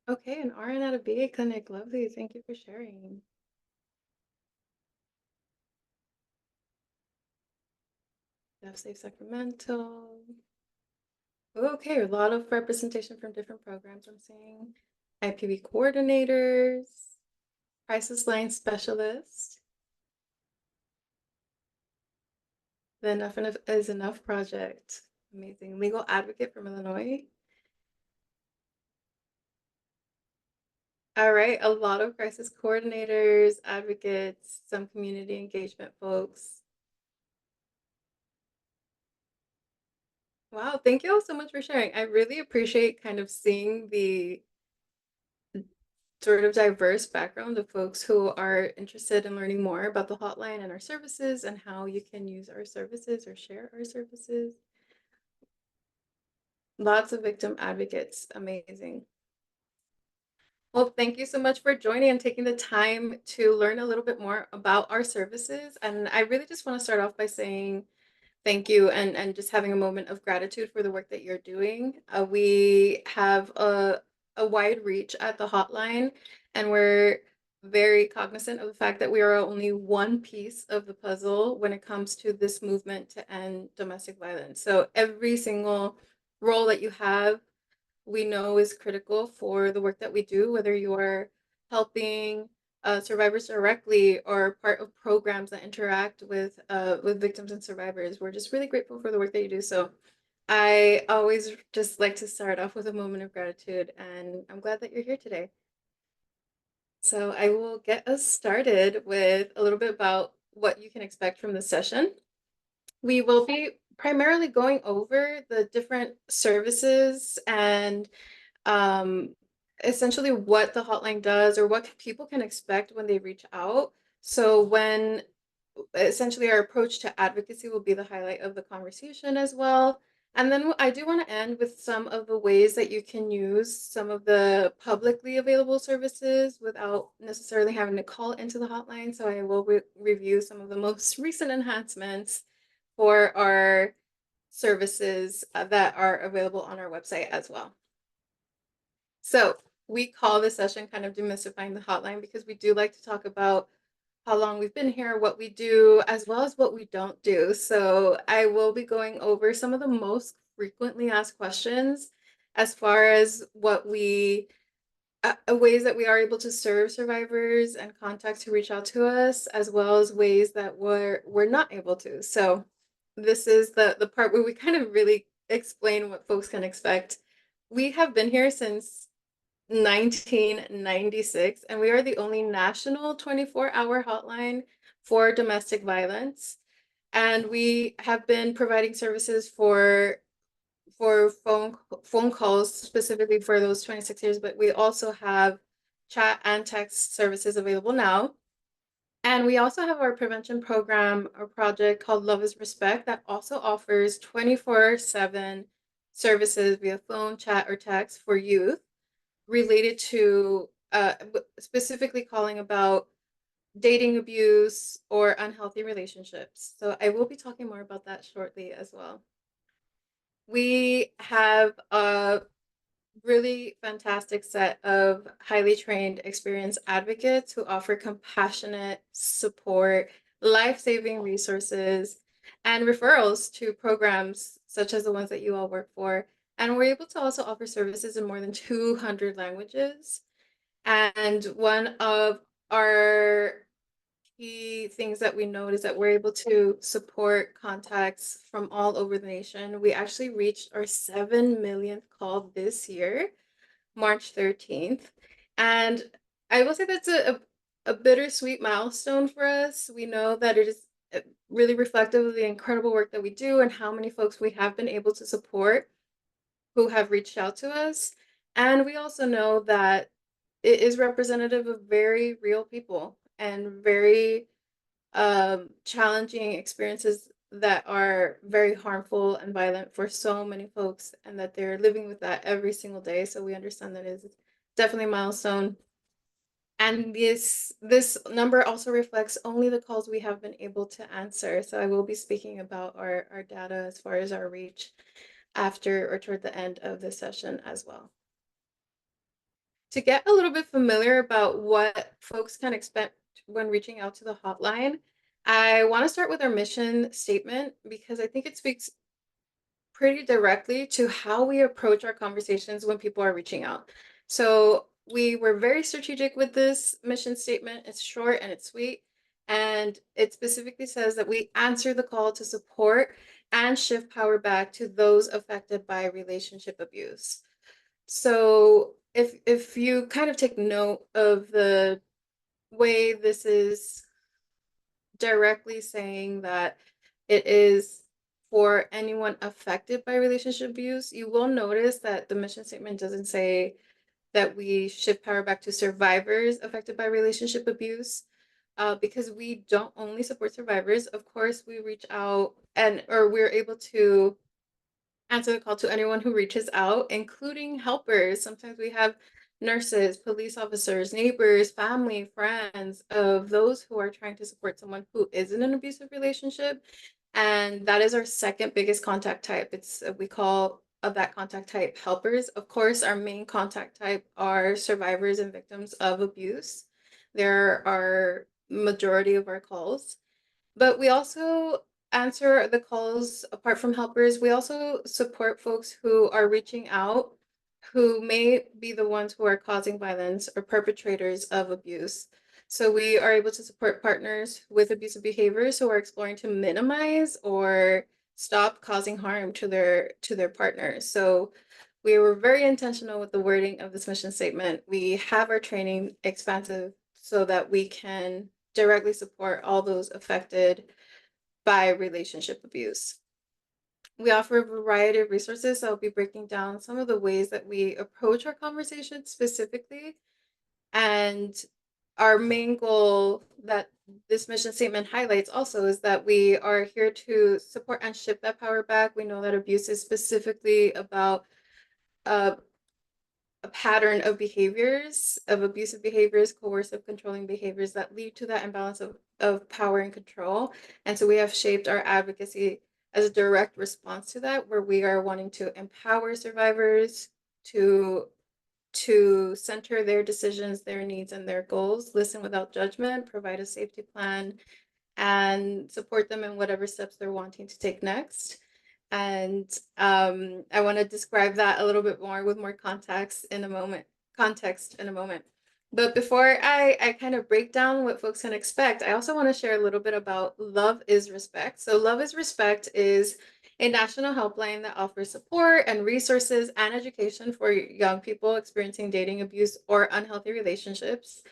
Okay, an RN at a BA clinic. Lovely. Thank you for sharing. Deaf Safe Sacramento. Okay, a lot of representation from different programs I'm seeing. IPV coordinators, crisis line specialist, the Enough is Enough project. Amazing. Legal advocate from Illinois. All right, a lot of crisis coordinators, advocates, some community engagement folks. Wow, thank you all so much for sharing. I really appreciate kind of seeing the sort of diverse background of folks who are interested in learning more about the hotline and our services and how you can use our services or share our services. Lots of victim advocates. Amazing. Well, thank you so much for joining and taking the time to learn a little bit more about our services. And I really just want to start off by saying thank you and just having a moment of gratitude for the work that you're doing. We have a wide reach at the hotline, and we're very cognizant of the fact that we are only one piece of the puzzle when it comes to this movement to end domestic violence. So every single role that you have, we know is critical for the work that we do, whether you are helping survivors directly or part of programs that interact with victims and survivors. We're just really grateful for the work that you do. So I always just like to start off with a moment of gratitude, and I'm glad that you're here today. So I will get us started with a little bit about what you can expect from this session. We will be primarily going over the different services and um, essentially what the hotline does or what people can expect when they reach out. So when essentially our approach to advocacy will be the highlight of the conversation as well. And then I do want to end with some of the ways that you can use some of the publicly available services without necessarily having to call into the hotline. So I will review some of the most recent enhancements for our services that are available on our website as well. So we call this session kind of demystifying the hotline because we do like to talk about how long we've been here, what we do, as well as what we don't do. So I will be going over some of the most frequently asked questions as far as what we ways that we are able to serve survivors and contacts who reach out to us, as well as ways that we're not able to. So this is the part where we kind of really explain what folks can expect. We have been here since 1996, and we are the only national 24-hour hotline for domestic violence. And we have been providing services for phone calls specifically for those 26 years, but we also have chat and text services available now. And we also have our prevention program or project called Love is Respect that also offers 24/7 services via phone, chat, or text for youth related to specifically calling about dating abuse or unhealthy relationships. So I will be talking more about that shortly as well. We have a really fantastic set of highly trained, experienced advocates who offer compassionate support, life-saving resources, and referrals to programs such as the ones that you all work for. And we're able to also offer services in more than 200 languages. And one of our key things that we note is that we're able to support contacts from all over the nation. We actually reached our 7 millionth call this year, March 13th. And I will say that's a bittersweet milestone for us. We know that it is really reflective of the incredible work that we do and how many folks we have been able to support who have reached out to us. And we also know that it is representative of very real people and very challenging experiences that are very harmful and violent for so many folks, and that they're living with that every single day. So we understand that is definitely a milestone. And this number also reflects only the calls we have been able to answer. So I will be speaking about our data as far as our reach after or toward the end of the session as well. To get a little bit familiar about what folks can expect when reaching out to the hotline, I want to start with our mission statement because I think it speaks pretty directly to how we approach our conversations when people are reaching out. So we were very strategic with this mission statement. It's short and it's sweet. And it specifically says that we answer the call to support and shift power back to those affected by relationship abuse. So if you kind of take note of the way this is directly saying that it is for anyone affected by relationship abuse, you will notice that the mission statement doesn't say that we shift power back to survivors affected by relationship abuse. Because we don't only support survivors. Of course, we reach out and or we're able to answer the call to anyone who reaches out, including helpers. Sometimes we have nurses, police officers, neighbors, family, friends of those who are trying to support someone who is in an abusive relationship. And that is our second biggest contact type. It's we call of that contact type helpers. Of course, our main contact type are survivors and victims of abuse. There are majority of our calls. But we also answer the calls apart from helpers. We also support folks who are reaching out who may be the ones who are causing violence or perpetrators of abuse. So we are able to support partners with abusive behaviors who are exploring to minimize or stop causing harm to their partners. So we were very intentional with the wording of this mission statement. We have our training expansive so that we can directly support all those affected by relationship abuse. We offer a variety of resources. So I'll be breaking down some of the ways that we approach our conversation specifically. And our main goal that this mission statement highlights also is that we are here to support and shift that power back. We know that abuse is specifically about uh, a pattern of behaviors, of abusive behaviors, coercive, controlling behaviors that lead to that imbalance of power and control. And so we have shaped our advocacy as a direct response to that, where we are wanting to empower survivors to center their decisions, their needs, and their goals, listen without judgment, provide a safety plan, and support them in whatever steps they're wanting to take next. And I want to describe that a little bit more with more context in a moment. Context in a moment. But before I kind of break down what folks can expect, I also want to share a little bit about Love is Respect. So Love is Respect is a national helpline that offers support and resources and education for young people experiencing dating abuse or unhealthy relationships.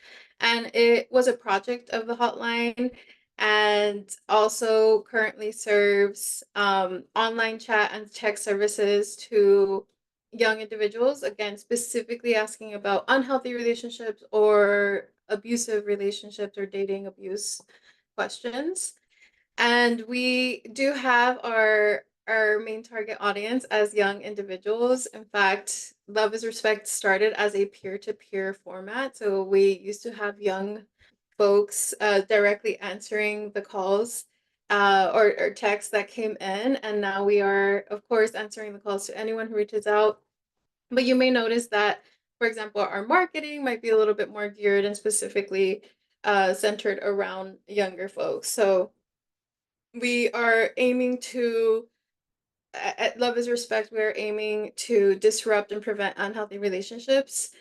And it was a project of the hotline and also currently serves online chat and text services to young individuals, again, specifically asking about unhealthy relationships or abusive relationships or dating abuse questions. And we do have our main target audience as young individuals. In fact, Love is Respect started as a peer-to-peer format. So we used to have young folks directly answering the calls or texts that came in. And now we are, of course, answering the calls to anyone who reaches out. But you may notice that, for example, our marketing might be a little bit more geared and specifically centered around younger folks. So we are aiming to at Love is Respect, we're aiming to disrupt and prevent unhealthy relationships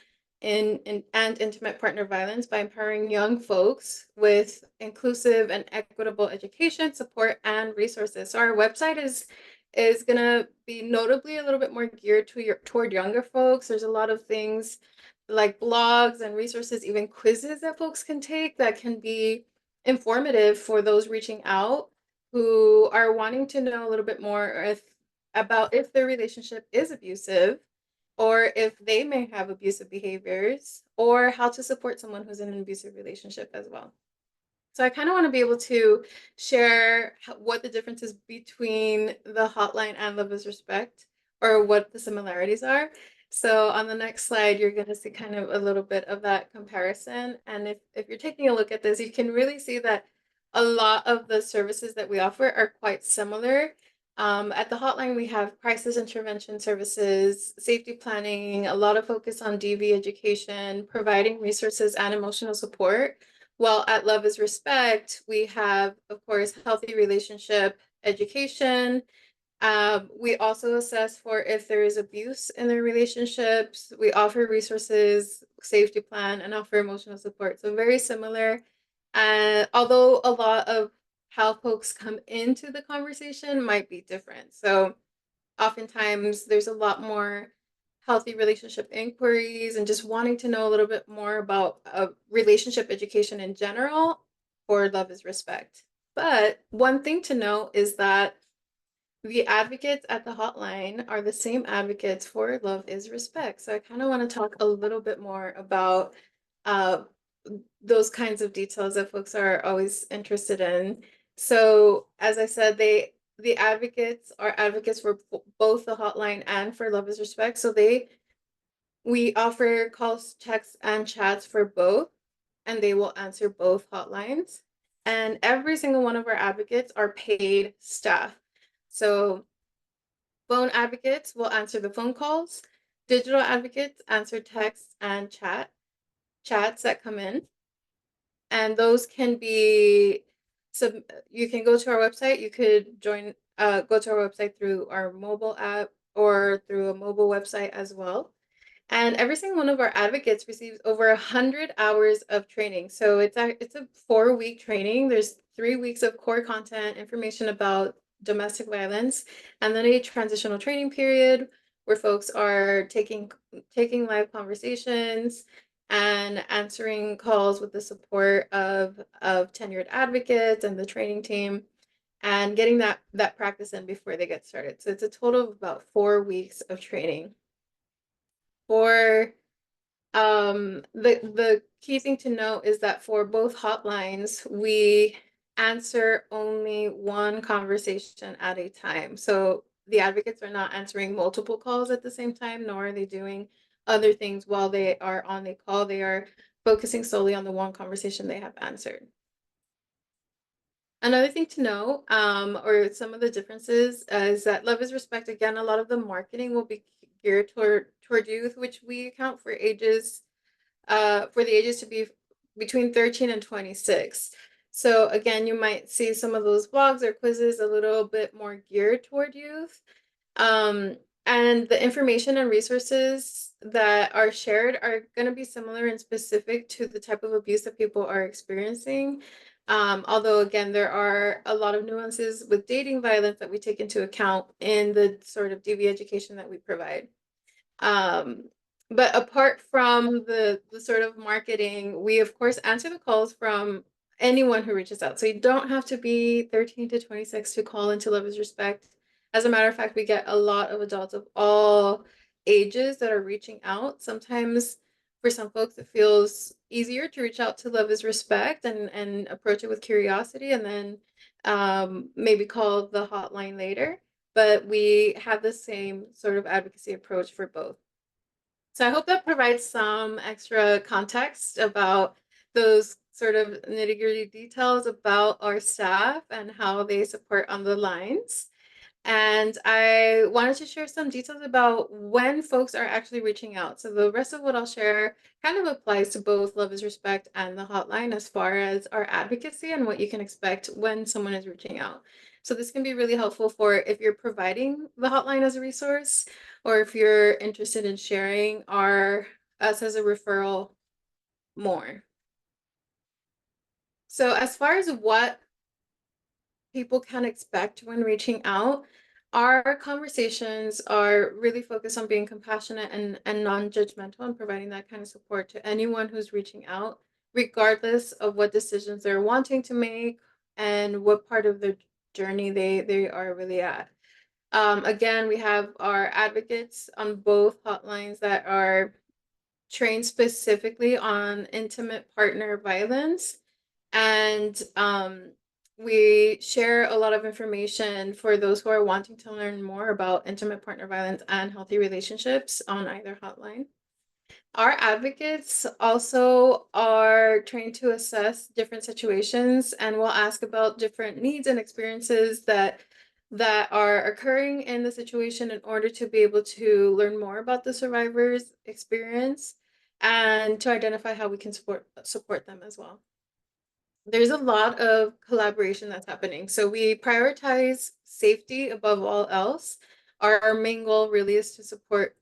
and intimate partner violence by empowering young folks with inclusive and equitable education, support, and resources. So our website is gonna be notably a little bit more geared toward younger folks. There's a lot of things like blogs and resources, even quizzes that folks can take that can be informative for those reaching out who are wanting to know a little bit more about if their relationship is abusive or if they may have abusive behaviors or how to support someone who's in an abusive relationship as well. So I kind of want to be able to share what the differences between the hotline and Love is Respect or what the similarities are. So on the next slide, you're going to see kind of a little bit of that comparison. And if you're taking a look at this, you can really see that a lot of the services that we offer are quite similar. At the hotline, we have crisis intervention services, safety planning, a lot of focus on DV education, providing resources and emotional support. While at Love is Respect, we have, of course, healthy relationship education. We also assess for if there is abuse in their relationships. We offer resources, safety plan, and offer emotional support. So very similar. Although a lot of how folks come into the conversation might be different. So oftentimes there's a lot more healthy relationship inquiries and just wanting to know a little bit more about relationship education in general for Love is Respect. But one thing to note is that the advocates at the hotline are the same advocates for Love is Respect. So I kind of want to talk a little bit more about uh, those kinds of details that folks are always interested in. So as I said, the advocates are advocates for both the hotline and for Love is Respect. So we offer calls, texts, and chats for both, and they will answer both hotlines. And every single one of our advocates are paid staff. So phone advocates will answer the phone calls. Digital advocates answer texts and chats that come in. And those can be you can go to our website, you could go to our website through our mobile app or through a mobile website as well. And every single one of our advocates receives over 100 hours of training. So it's a 4-week training. There's 3 weeks of core content, information about domestic violence, and then a transitional training period where folks are taking live conversations and answering calls with the support of tenured advocates and the training team and getting that practice in before they get started. So it's a total of about 4 weeks of training. For the key thing to note is that for both hotlines, we answer only one conversation at a time. So the advocates are not answering multiple calls at the same time, nor are they doing other things while they are on the call. They are focusing solely on the one conversation they have answered. Another thing to know, or some of the differences, is that Love is Respect, again, a lot of the marketing will be geared toward youth, which we account for for the ages to be between 13 and 26. So again, you might see some of those blogs or quizzes a little bit more geared toward youth. Um, and the information and resources that are shared are going to be similar and specific to the type of abuse that people are experiencing. Although, again, there are a lot of nuances with dating violence that we take into account in the sort of DV education that we provide. Um, but apart from the sort of marketing, we of course answer the calls from anyone who reaches out. So you don't have to be 13 to 26 to call into Love is Respect. As a matter of fact, we get a lot of adults of all ages that are reaching out. Sometimes for some folks, it feels easier to reach out to Love is Respect and approach it with curiosity and then maybe call the hotline later. But we have the same sort of advocacy approach for both. So I hope that provides some extra context about those sort of nitty-gritty details about our staff and how they support on the lines. And I wanted to share some details about when folks are actually reaching out. So the rest of what I'll share kind of applies to both Love is Respect and the hotline as far as our advocacy and what you can expect when someone is reaching out. So this can be really helpful for if you're providing the hotline as a resource or if you're interested in sharing us as a referral more. So as far as what people can expect when reaching out, our conversations are really focused on being compassionate and non-judgmental and providing that kind of support to anyone who's reaching out, regardless of what decisions they're wanting to make and what part of their journey they are really at. Again, we have our advocates on both hotlines that are trained specifically on intimate partner violence. And we share a lot of information for those who are wanting to learn more about intimate partner violence and healthy relationships on either hotline. Our advocates also are trained to assess different situations and will ask about different needs and experiences that that are occurring in the situation in order to be able to learn more about the survivor's experience and to identify how we can support them as well. There's a lot of collaboration that's happening. So we prioritize safety above all else. Our main goal really is to support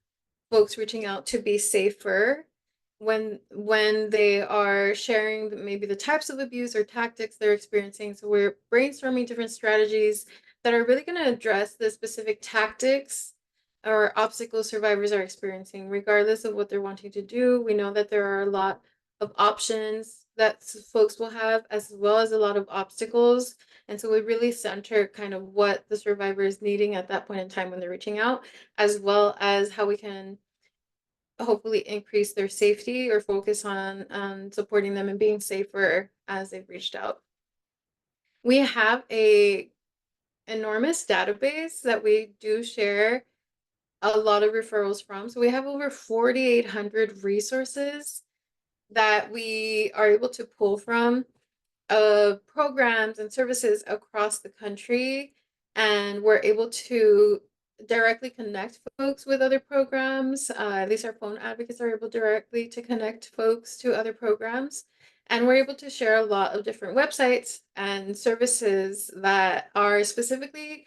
folks reaching out to be safer when they are sharing maybe the types of abuse or tactics they're experiencing. So we're brainstorming different strategies that are really going to address the specific tactics or obstacles survivors are experiencing, regardless of what they're wanting to do. We know that there are a lot of options that folks will have, as well as a lot of obstacles. And so we really center kind of what the survivor is needing at that point in time when they're reaching out, as well as how we can hopefully increase their safety or focus on supporting them and being safer as they've reached out. We have a enormous database that we do share a lot of referrals from. So we have over 4,800 resources that we are able to pull from of programs and services across the country, and we're able to directly connect folks with other programs. At least our phone advocates are able directly to connect folks to other programs. And we're able to share a lot of different websites and services that are specifically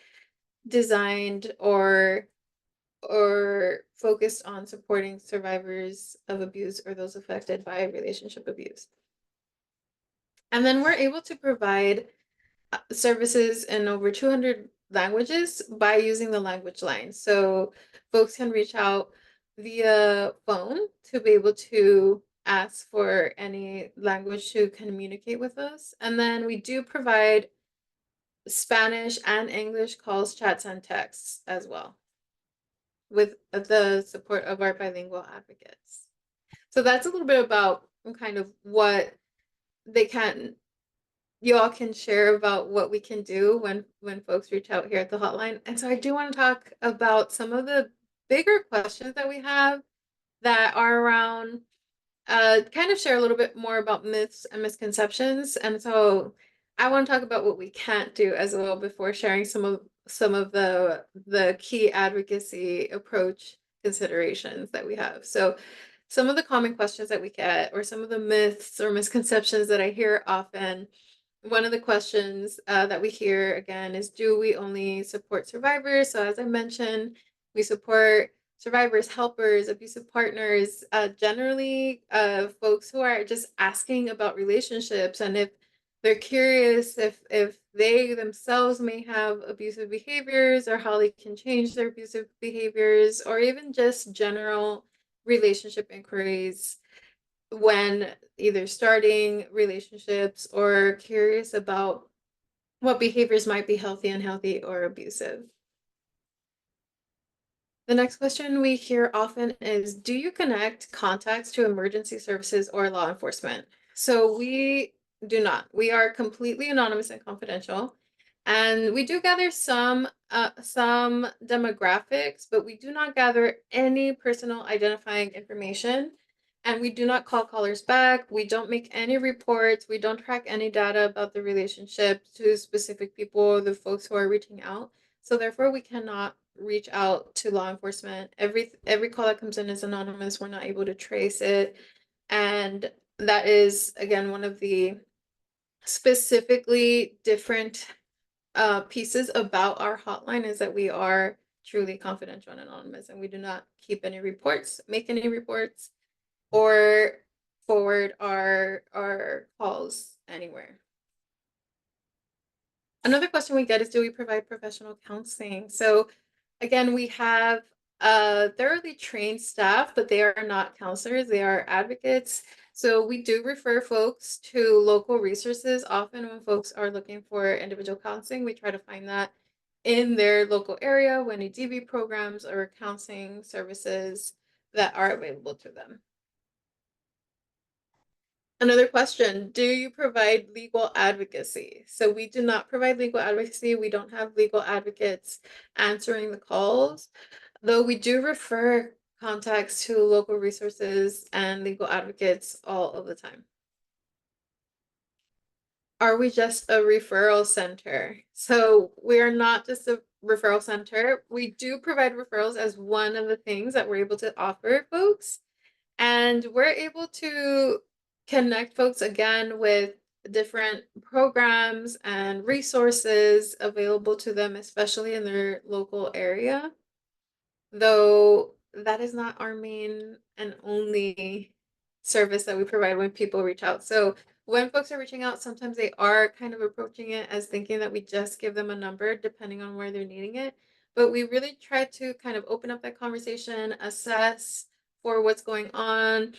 designed or focused on supporting survivors of abuse or those affected by relationship abuse. And then we're able to provide services in over 200 languages by using the language line. So folks can reach out via phone to be able to ask for any language to communicate with us. And then we do provide Spanish and English calls, chats, and texts as well, with the support of our bilingual advocates. So that's a little bit about kind of what they can you all can share about what we can do when folks reach out here at the hotline. And so I do want to talk about some of the bigger questions that we have that are around kind of share a little bit more about myths and misconceptions. And so I want to talk about what we can't do as well before sharing some of the key advocacy approach considerations that we have. So some of the common questions that we get, or some of the myths or misconceptions that I hear often, one of the questions that we hear again is, do we only support survivors? So as I mentioned, we support survivors, helpers, abusive partners, generally folks who are just asking about relationships, and if they're curious if they themselves may have abusive behaviors or how they can change their abusive behaviors, or even just general relationship inquiries when either starting relationships or curious about what behaviors might be healthy, unhealthy, or abusive. The next question we hear often is, do you connect contacts to emergency services or law enforcement? So we do not. We are completely anonymous and confidential. And we do gather some demographics, but we do not gather any personal identifying information. And we do not call callers back. We don't make any reports. We don't track any data about the relationship to specific people or the folks who are reaching out. So therefore, we cannot reach out to law enforcement. Every call that comes in is anonymous. We're not able to trace it. And that is, again, one of the specifically different pieces about our hotline, is that we are truly confidential and anonymous, and we do not keep any reports, make any reports, or forward our calls anywhere. Another question we get is, do we provide professional counseling? So again, we have thoroughly trained staff, but they are not counselors, they are advocates. So we do refer folks to local resources. Often when folks are looking for individual counseling, we try to find that in their local area when EDV programs or counseling services that are available to them. Another question, do you provide legal advocacy? So we do not provide legal advocacy. We don't have legal advocates answering the calls, though we do refer contacts to local resources and legal advocates all of the time. Are we just a referral center? So we are not just referral center. We do provide referrals as one of the things that we're able to offer folks. And we're able to connect folks again with different programs and resources available to them, especially in their local area. Though that is not our main and only service that we provide when people reach out. So when folks are reaching out, sometimes they are kind of approaching it as thinking that we just give them a number depending on where they're needing it. But we really try to kind of open up that conversation, assess for what's going on,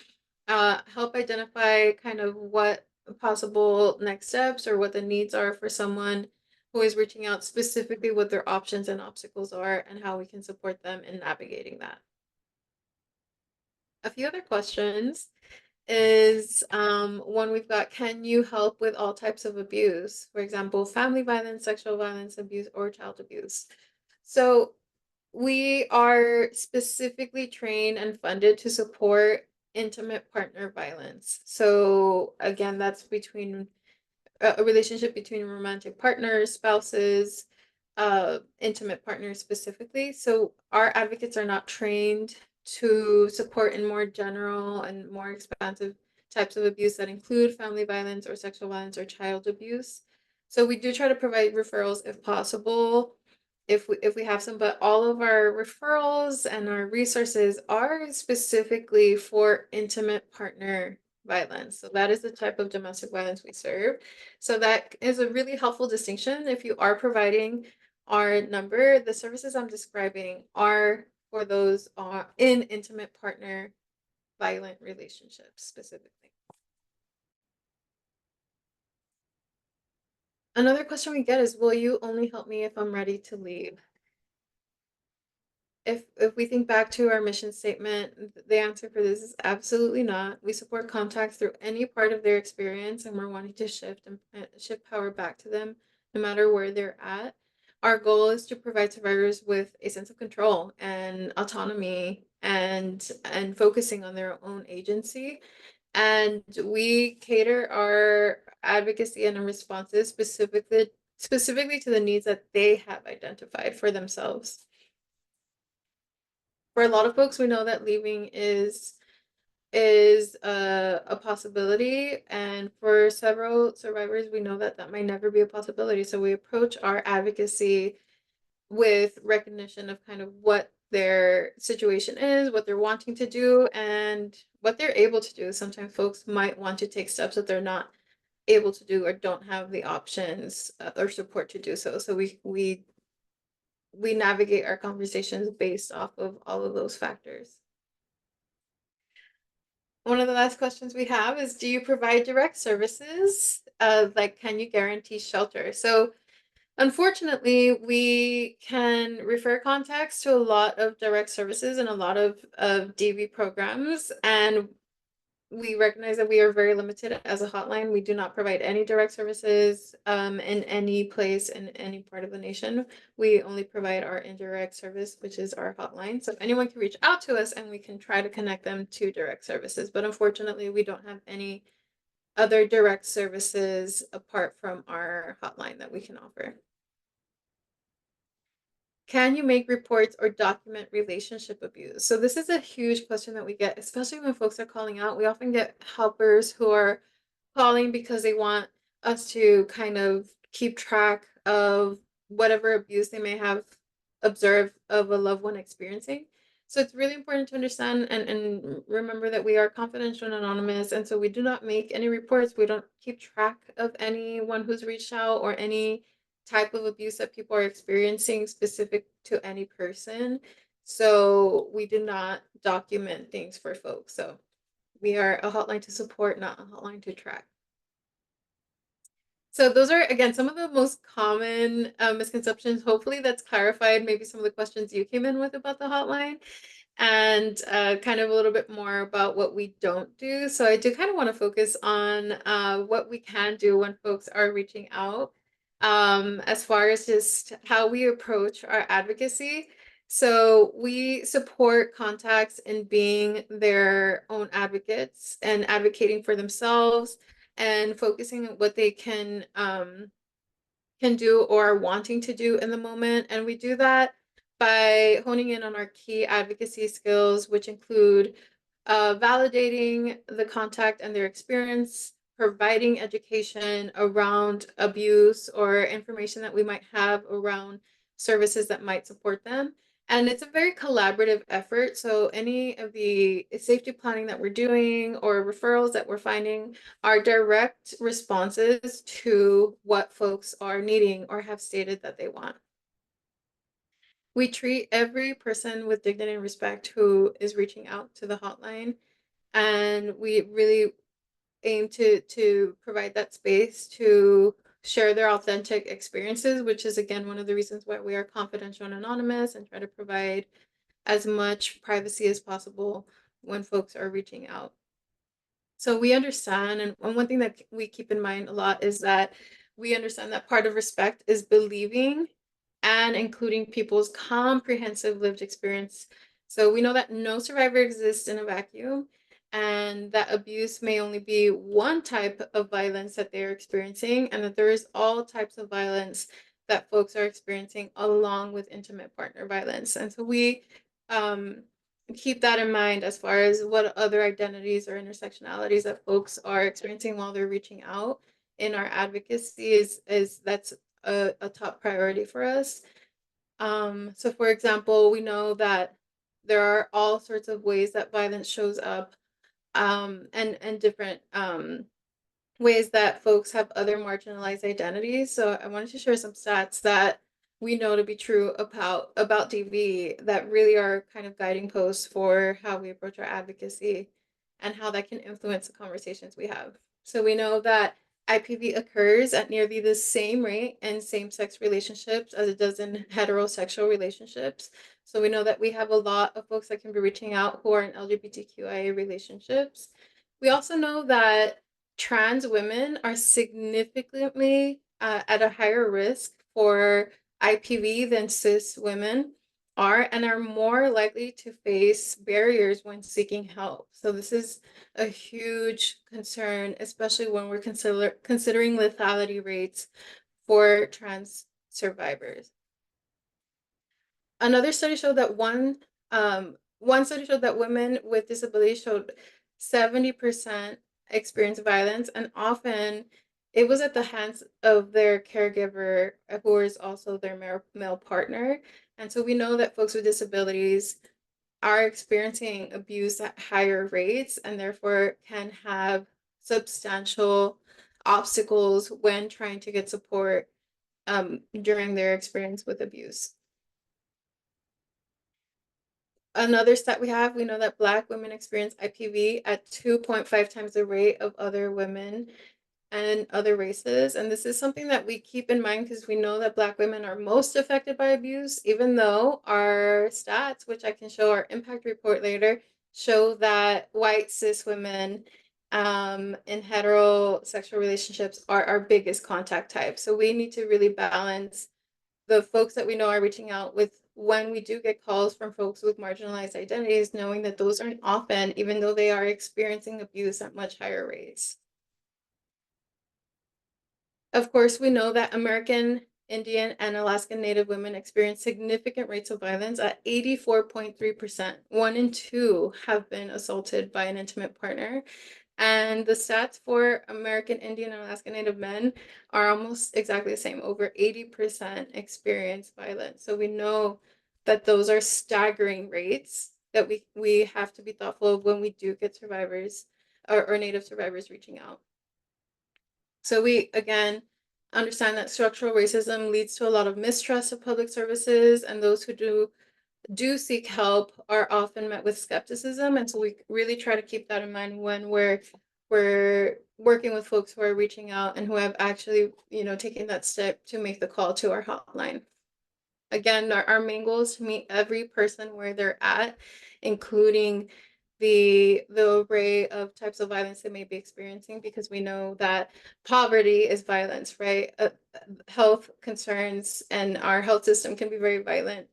help identify kind of what possible next steps or what the needs are for someone who is reaching out, specifically what their options and obstacles are and how we can support them in navigating that. A few other questions is one we've got, can you help with all types of abuse? For example, family violence, sexual violence, abuse, or child abuse. So we are specifically trained and funded to support intimate partner violence. So again, that's between a relationship between romantic partners, spouses, intimate partners specifically. So our advocates are not trained to support in more general and more expansive types of abuse that include family violence or sexual violence or child abuse. So we do try to provide referrals if possible, if we have some, but all of our referrals and our resources are specifically for intimate partner violence. So that is the type of domestic violence we serve. So that is a really helpful distinction. If you are providing our number, the services I'm describing are for those in intimate partner violent relationships specifically. Another question we get is, will you only help me if I'm ready to leave? If we think back to our mission statement, the answer for this is absolutely not. We support contacts through any part of their experience, and we're wanting to shift and shift power back to them, no matter where they're at. Our goal is to provide survivors with a sense of control and autonomy and focusing on their own agency. And we cater our advocacy and responses specifically to the needs that they have identified for themselves. For a lot of folks, we know that leaving is a possibility, and for several survivors, we know that that might never be a possibility. So we approach our advocacy with recognition of kind of what their situation is, what they're wanting to do, and what they're able to do. Sometimes folks might want to take steps that they're not able to do or don't have the options or support to do so. So we navigate our conversations based off of all of those factors. One of the last questions we have is, do you provide direct services? Like, can you guarantee shelter? So unfortunately, we can refer contacts to a lot of direct services and a lot of DV programs, and we recognize that we are very limited as a hotline. We do not provide any direct services in any place in any part of the nation. We only provide our indirect service, which is our hotline. So anyone can reach out to us and we can try to connect them to direct services. But unfortunately, we don't have any other direct services apart from our hotline that we can offer. Can you make reports or document relationship abuse? So this is a huge question that we get, especially when folks are calling out. We often get helpers who are calling because they want us to kind of keep track of whatever abuse they may have observed of a loved one experiencing. So it's really important to understand and remember that we are confidential and anonymous. And so we do not make any reports. We don't keep track of anyone who's reached out or any type of abuse that people are experiencing specific to any person. So we do not document things for folks. So we are a hotline to support, not a hotline to track. So those are, again, some of the most common misconceptions. Hopefully that's clarified maybe some of the questions you came in with about the hotline, and kind of a little bit more about what we don't do. So I do kind of want to focus on what we can do when folks are reaching out, as far as just how we approach our advocacy. So we support contacts in being their own advocates and advocating for themselves and focusing on what they can can do or are wanting to do in the moment. And we do that by honing in on our key advocacy skills, which include validating the contact and their experience, providing education around abuse or information that we might have around services that might support them. And it's a very collaborative effort. So any of the safety planning that we're doing or referrals that we're finding are direct responses to what folks are needing or have stated that they want. We treat every person with dignity and respect who is reaching out to the hotline, and we really aim to provide that space to share their authentic experiences, which is again one of the reasons why we are confidential and anonymous and try to provide as much privacy as possible when folks are reaching out. So we understand, and one thing that we keep in mind a lot is that we understand that part of respect is believing and including people's comprehensive lived experience. So we know that no survivor exists in a vacuum, and that abuse may only be one type of violence that they're experiencing, and that there is all types of violence that folks are experiencing along with intimate partner violence. And so we um, keep that in mind as far as what other identities or intersectionalities that folks are experiencing while they're reaching out in our advocacy is that's a top priority for us. So for example, we know that there are all sorts of ways that violence shows up, and different ways that folks have other marginalized identities. So I wanted to share some stats that we know to be true about DV that really are kind of guiding posts for how we approach our advocacy and how that can influence the conversations we have. So we know that IPV occurs at nearly the same rate in same-sex relationships as it does in heterosexual relationships. So we know that we have a lot of folks that can be reaching out who are in LGBTQIA relationships. We also know that trans women are significantly at a higher risk for IPV than cis women are, and are more likely to face barriers when seeking help. So this is a huge concern, especially when we're considering lethality rates for trans survivors. Another study showed that one study showed that women with disabilities showed 70% experience violence, and often it was at the hands of their caregiver, who is also their male partner. And so we know that folks with disabilities are experiencing abuse at higher rates and therefore can have substantial obstacles when trying to get support during their experience with abuse. Another stat we know that Black women experience IPV at 2.5 times the rate of other women and other races. And this is something that we keep in mind because we know that Black women are most affected by abuse, even though our stats, which I can show our impact report later, show that white cis women in heterosexual relationships are our biggest contact type. So we need to really balance the folks that we know are reaching out with when we do get calls from folks with marginalized identities, knowing that those aren't often, even though they are experiencing abuse at much higher rates. Of course, we know that American Indian and Alaskan Native women experience significant rates of violence at 84.3%. 1 in 2 have been assaulted by an intimate partner. And the stats for American Indian and Alaska Native men are almost exactly the same. Over 80% experience violence. So we know that those are staggering rates that we have to be thoughtful of when we do get survivors or Native survivors reaching out. So we, again, understand that structural racism leads to a lot of mistrust of public services, and those who do seek help are often met with skepticism. And so we really try to keep that in mind when we're working with folks who are reaching out and who have actually, taken that step to make the call to our hotline. Again, our main goal is to meet every person where they're at, including the array of types of violence they may be experiencing, because we know that poverty is violence, right? Health concerns and our health system can be very violent.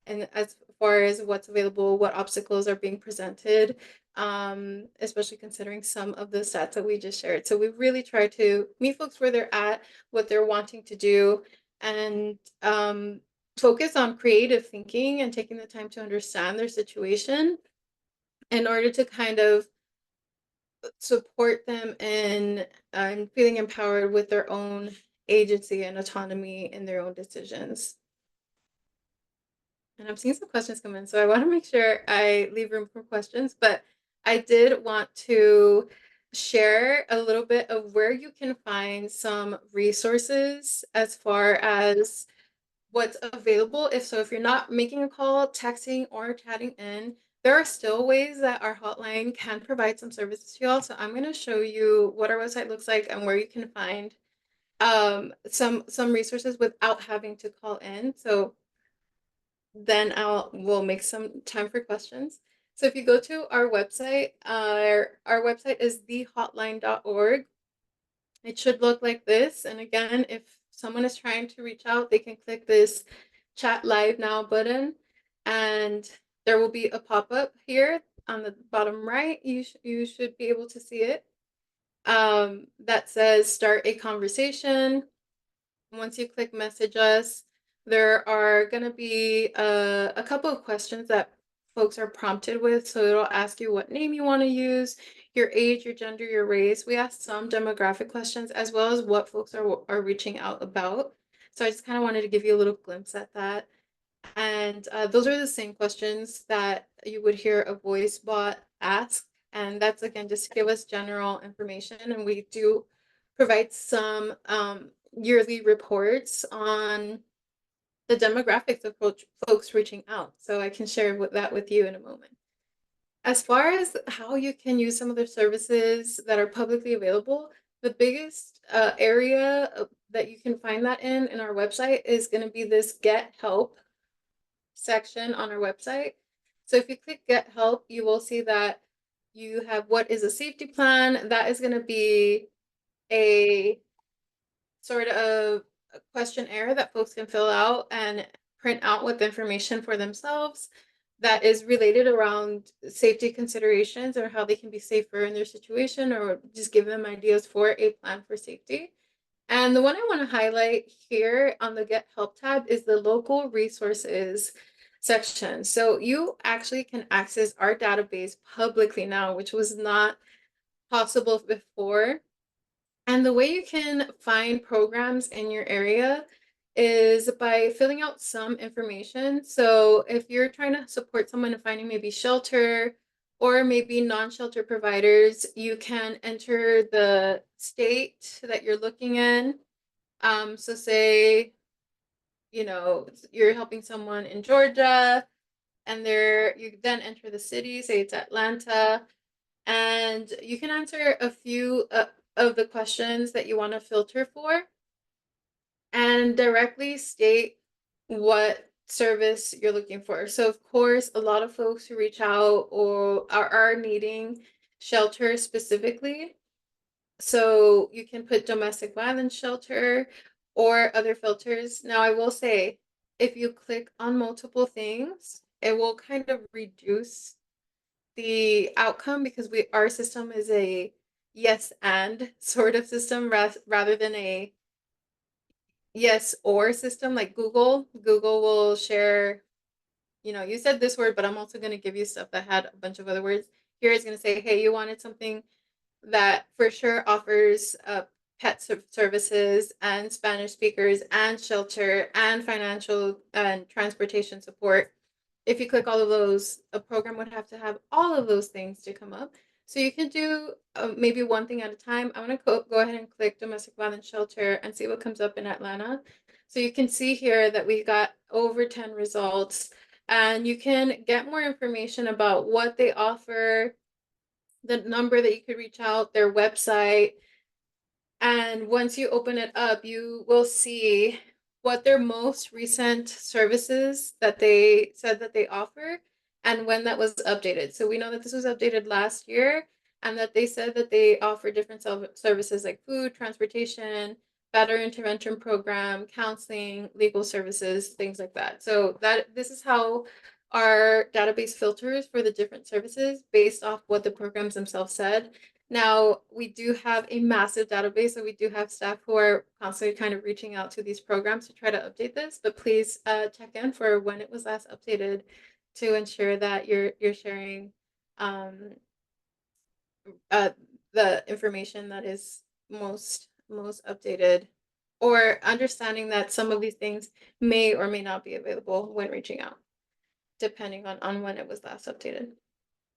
And as far as what's available, what obstacles are being presented, especially considering some of the stats that we just shared. So we really try to meet folks where they're at, what they're wanting to do, and focus on creative thinking and taking the time to understand their situation in order to kind of support them in feeling empowered with their own agency and autonomy in their own decisions. And I'm seeing some questions come in, so I want to make sure I leave room for questions, but I did want to share a little bit of where you can find some resources as far as what's available. If you're not making a call, texting, or chatting in, there are still ways that our hotline can provide some services to you all. So I'm going to show you what our website looks like and where you can find some resources without having to call in. So then we'll make some time for questions. So if you go to our website, our website is thehotline.org. It should look like this. And again, if someone is trying to reach out, they can click this chat live now button, and there will be a pop-up here on the bottom right. You should be able to see it, that says start a conversation. Once you click message us, there are going to be a couple of questions that folks are prompted with. So it'll ask you what name you want to use, your age, your gender, your race. We ask some demographic questions as well as what folks are reaching out about. So I just kind of wanted to give you a little glimpse at that. And those are the same questions that you would hear a voice bot ask. And that's, again, just to give us general information. And we do provide some yearly reports on the demographics of folks reaching out. So I can share that with you in a moment. As far as how you can use some of the services that are publicly available, the biggest area that you can find that in our website is going to be this Get Help section on our website. So if you click Get Help, you will see that you have what is a safety plan. That is going to be a sort of a questionnaire that folks can fill out and print out with information for themselves that is related around safety considerations or how they can be safer in their situation, or just give them ideas for a plan for safety. And the one I want to highlight here on the Get Help tab is the local resources section. So you actually can access our database publicly now, which was not possible before. And the way you can find programs in your area is by filling out some information. So if you're trying to support someone in finding maybe shelter or maybe non-shelter providers, you can enter the state that you're looking in. So say, you're helping someone in Georgia, and you then enter the city, say it's Atlanta, and you can answer a few of the questions that you want to filter for and directly state what service you're looking for. So of course, a lot of folks who reach out or are needing shelter specifically. So you can put domestic violence shelter or other filters. Now I will say, if you click on multiple things, it will kind of reduce the outcome because our system is a yes and sort of system rather than a yes or system like Google. Google will share, you said this word, but I'm also going to give you stuff that had a bunch of other words. Here it's going to say, hey, you wanted something that for sure offers pet services and Spanish speakers and shelter and financial and transportation support. If you click all of those, a program would have to have all of those things to come up. So you can do maybe one thing at a time. I'm going to go ahead and click domestic violence shelter and see what comes up in Atlanta. So you can see here that we got over 10 results, and you can get more information about what they offer, the number that you could reach out, their website. And once you open it up, you will see what their most recent services that they said that they offer and when that was updated. So we know that this was updated last year, and that they said that they offer different services like food, transportation, battery intervention program, counseling, legal services, things like that. So this is how our database filters for the different services based off what the programs themselves said. Now, we do have a massive database, so we do have staff who are constantly kind of reaching out to these programs to try to update this, but please check in for when it was last updated to ensure that you're sharing um, uh, the information that is most updated, or understanding that some of these things may or may not be available when reaching out, depending on when it was last updated.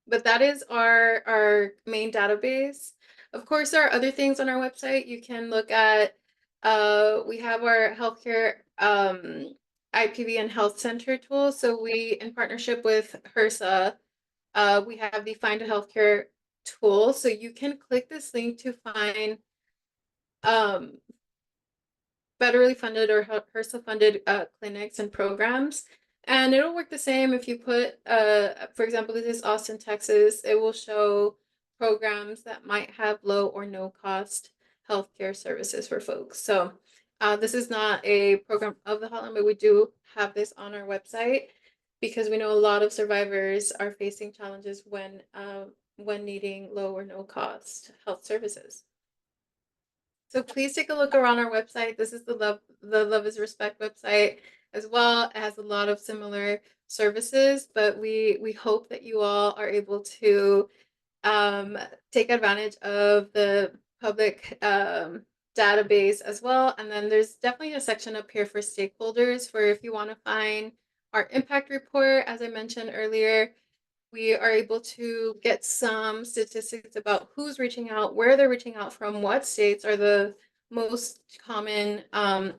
But that is our main database. Of course, there are other things on our website. You can look at we have our healthcare IPV and health center tool. So we, in partnership with HRSA, we have the Find a Healthcare tool. So you can click this link to find um, federally funded or HRSA funded clinics and programs. And it'll work the same if you put, for example, this is Austin, Texas. It will show programs that might have low or no cost healthcare services for folks. So this is not a program of the hotline, but we do have this on our website because we know a lot of survivors are facing challenges when needing low or no cost health services. So please take a look around our website. This is the Love is Respect website as well. It has a lot of similar services, but we hope that you all are able to take advantage of the public database as well. And then there's definitely a section up here for stakeholders for if you want to find our impact report, as I mentioned earlier. We are able to get some statistics about who's reaching out, where they're reaching out from, what states are the most common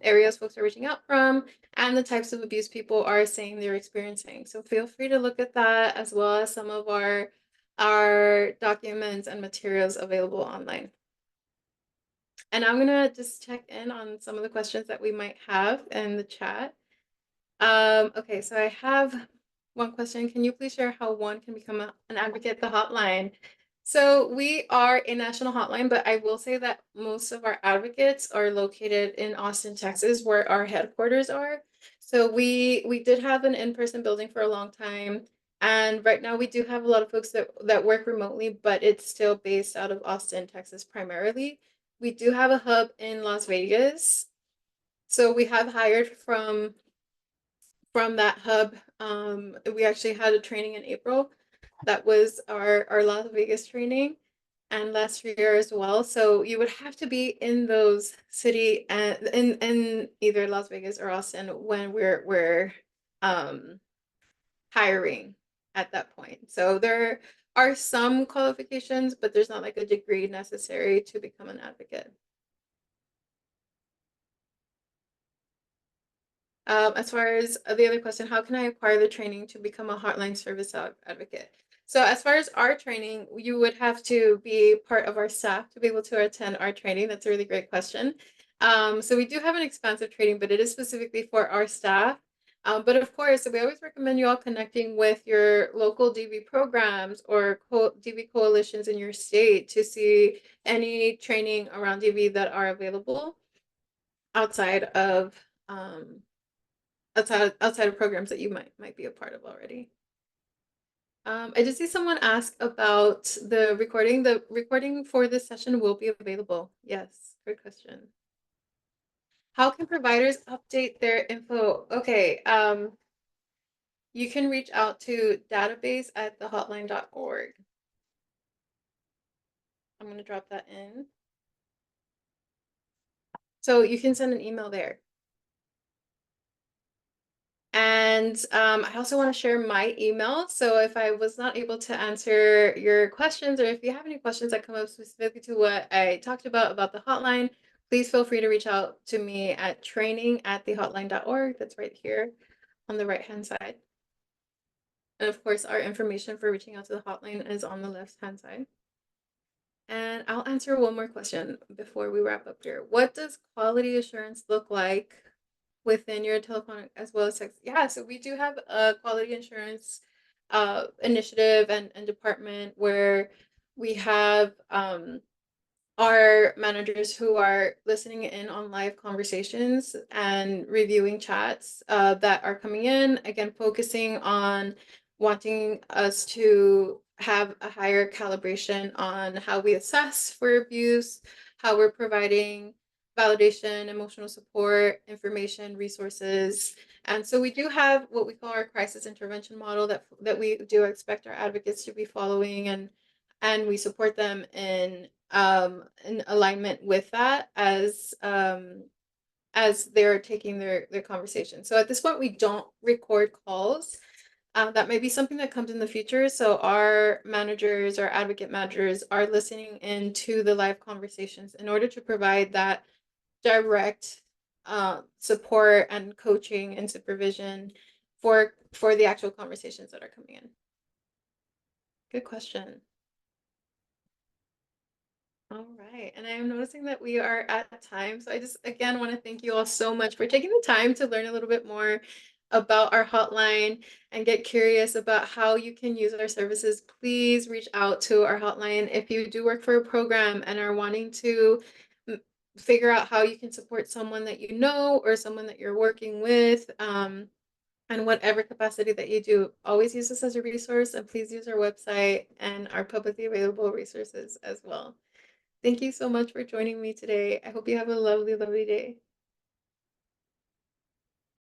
areas folks are reaching out from, and the types of abuse people are saying they're experiencing. So feel free to look at that, as well as some of our documents and materials available online. And I'm gonna just check in on some of the questions that we might have in the chat. Okay, so I have one question. Can you please share how one can become an advocate at the hotline? So we are a national hotline, but I will say that most of our advocates are located in Austin, Texas, where our headquarters are. So we did have an in-person building for a long time. And right now we do have a lot of folks that work remotely, but it's still based out of Austin, Texas primarily. We do have a hub in Las Vegas. So we have hired from that hub. We actually had a training in April. That was our Las Vegas training, and last year as well. So you would have to be in those city and in either Las Vegas or Austin when we're hiring at that point. So there are some qualifications, but there's not like a degree necessary to become an advocate. As far as the other question, how can I acquire the training to become a hotline service advocate? So as far as our training, you would have to be part of our staff to be able to attend our training. That's a really great question. So we do have an expansive training, but it is specifically for our staff. But of course, we always recommend you all connecting with your local DV programs or DV coalitions in your state to see any training around DV that are available outside of outside of programs that you might be a part of already. I did see someone ask about the recording. The recording for this session will be available. Yes, good question. How can providers update their info? Okay, you can reach out to database@thehotline.org. I'm going to drop that in. So you can send an email there. And I also want to share my email. So if I was not able to answer your questions, or if you have any questions that come up specifically to what I talked about the hotline, please feel free to reach out to me at training@thehotline.org. That's right here on the right-hand side. And of course, our information for reaching out to the hotline is on the left-hand side. And I'll answer one more question before we wrap up here. What does quality assurance look like within your telephonic as well as text? Yeah, so we do have a quality insurance initiative and department where we have our managers who are listening in on live conversations and reviewing chats that are coming in, again, focusing on wanting us to have a higher calibration on how we assess for abuse, how we're providing validation, emotional support, information, resources. And so we do have what we call our crisis intervention model that we do expect our advocates to be following, and we support them in alignment with that as they're taking their conversation. So at this point, we don't record calls. That may be something that comes in the future. So our managers, our advocate managers, are listening into the live conversations in order to provide that direct support and coaching and supervision for the actual conversations that are coming in. Good question. All right. And I am noticing that we are at time. So I just, again, want to thank you all so much for taking the time to learn a little bit more about our hotline and get curious about how you can use our services. Please reach out to our hotline if you do work for a program and are wanting to figure out how you can support someone that you know or someone that you're working with. And whatever capacity that you do, always use this as a resource, and please use our website and our publicly available resources as well. Thank you so much for joining me today. I hope you have a lovely, lovely day.